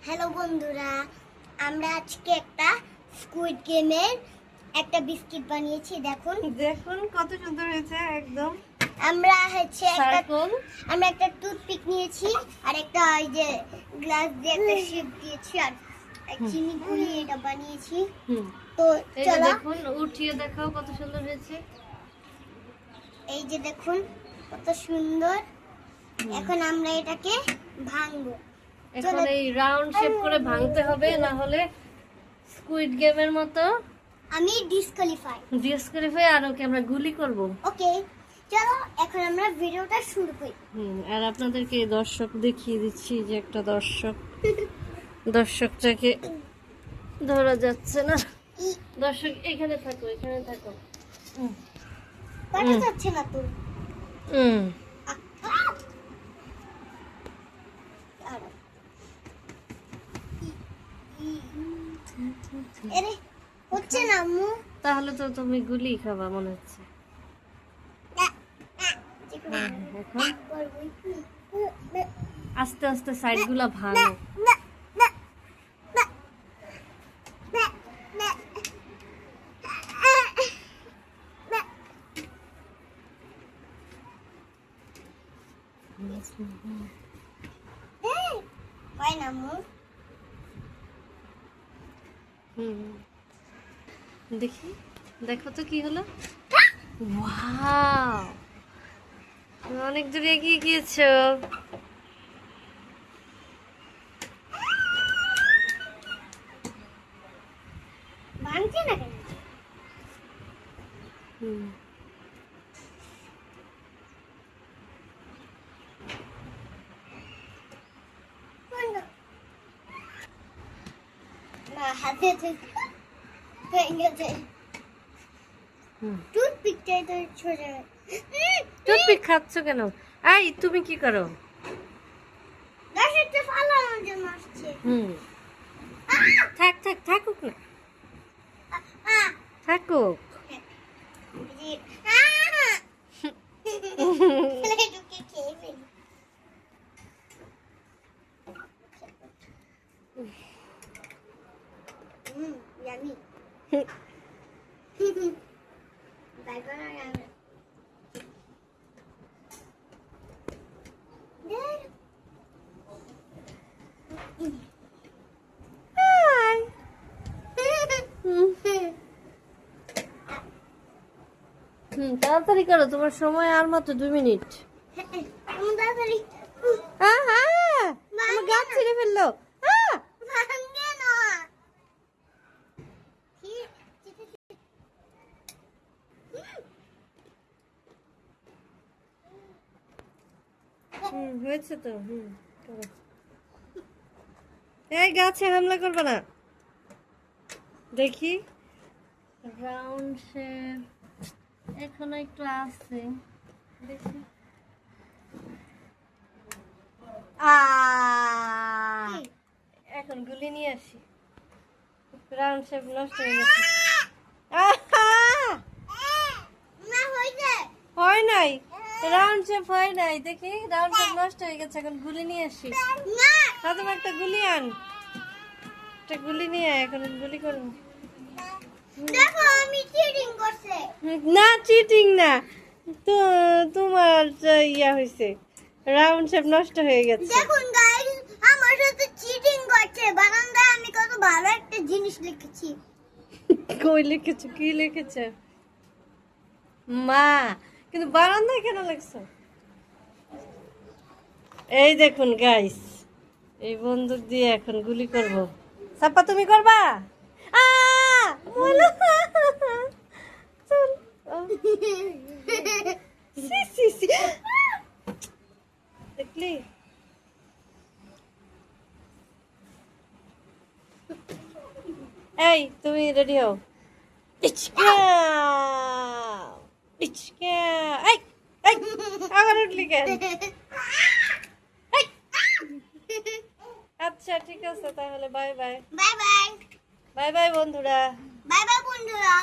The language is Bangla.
হ্যালো বন্ধুরা, আমরা আজকে একটা স্কুইড গেমের একটা বিস্কিট বানিয়েছি। দেখুন দেখুন কত সুন্দর হয়েছে একদম। আমরা সার্কেল আমরা একটা টুথপিক নিয়েছি আর একটা এই যে গ্লাস দিয়ে একটা শেপ দিয়েছি আর চিনি গুলিয়ে এটা বানিয়েছি। তো এই যে চলো দেখুন উঠিয়ে দেখাও কত সুন্দর হয়েছে। এই যে দেখুন কত সুন্দর। এখন আমরা এটাকে ভাঙবো। এখন এই রাউন্ড শেপ করে ভাঙতে হবে, না হলে স্কুইড গেমের মতো আমি ডিসকোয়ালিফাই আর ওকে আমরা গুলি করব। ওকে, চলো এখন আমরা ভিডিওটা শুরু করি। আর আপনাদেরকে দর্শক দেখিয়ে দিচ্ছি যে একটা দর্শকটাকে ধরা যাচ্ছে না। দর্শক এখানে থাকো, এখানে থাকো। কাটা যাচ্ছে না তো। আরে হচ্ছে না আম্মু। তাহলে তো তুমি গুলি খাবা মনে হচ্ছে। এখন আস্তে আস্তে সাইড গুলা ভাঙো। হয় না আম্মু। দেখি, দেখো তো কি হলো। ওয়াও, তুমি অনেক দূরে এগিয়ে গিয়েছো। ভাঙছে না কেন? না হাতে ভেঙেছে। টুথপিকটাই তো ছোড়ে। টুথপিক খাচ্ছ কেন? এই তুমি কি করো? গাছটা ফালানোর জন্য আসছে। থাক থাক থাকুক না, থাকুক। Yummy. Bye bye. তাড়াতাড়ি করো, তোমার সময় আর মাত্র 2 মিনিট। আমার গাছ ছিঁড়ে ফেললো। হয়েছে তো। করো। এই গাছে হামলা করবে না। দেখি রাউন্ড শেপ এখনো একটু আছে, দেখি। এখন গুলি নিয়ে আসি। রাউন্ড শেপ নষ্ট হয়ে গেছে। হয় নাই, রাউন্ড শেপ হয় নাই। দেখি রাউন্ড শেপ নষ্ট হয়ে গেছে, এখন গুলি নিয়ে আসি। তুমি একটা গুলি আন, একটা গুলি নিয়ে আয়, এখন গুলি করবো। দেখো আমি চিটিং করছে। না চিটিং না, তো তোমার ইয়া হয়েছে, রাউন্ড শেপ নষ্ট হয়ে গেছে। দেখুন গাইস, আমার সাথে চিটিং করছে। বারান্দায় আমি কত ভালো একটা জিনিস লিখেছি। কই লিখেছো, কি লিখেছো? মা, কিন্তু বারান্দায় কেন লিখছো? এই দেখুন গাইস, এই বন্দুক দিয়ে এখন গুলি করব। সাপ্পা তুমি করবা? বলো। চল। দেখলি? এই তুমি রেডি হও। আবার উঠলি কেন? আচ্ছা ঠিক আছে, তাহলে bye bye. Bye bye. Bye bye বন্ধুরা। বাই বাই বন্ধুরা।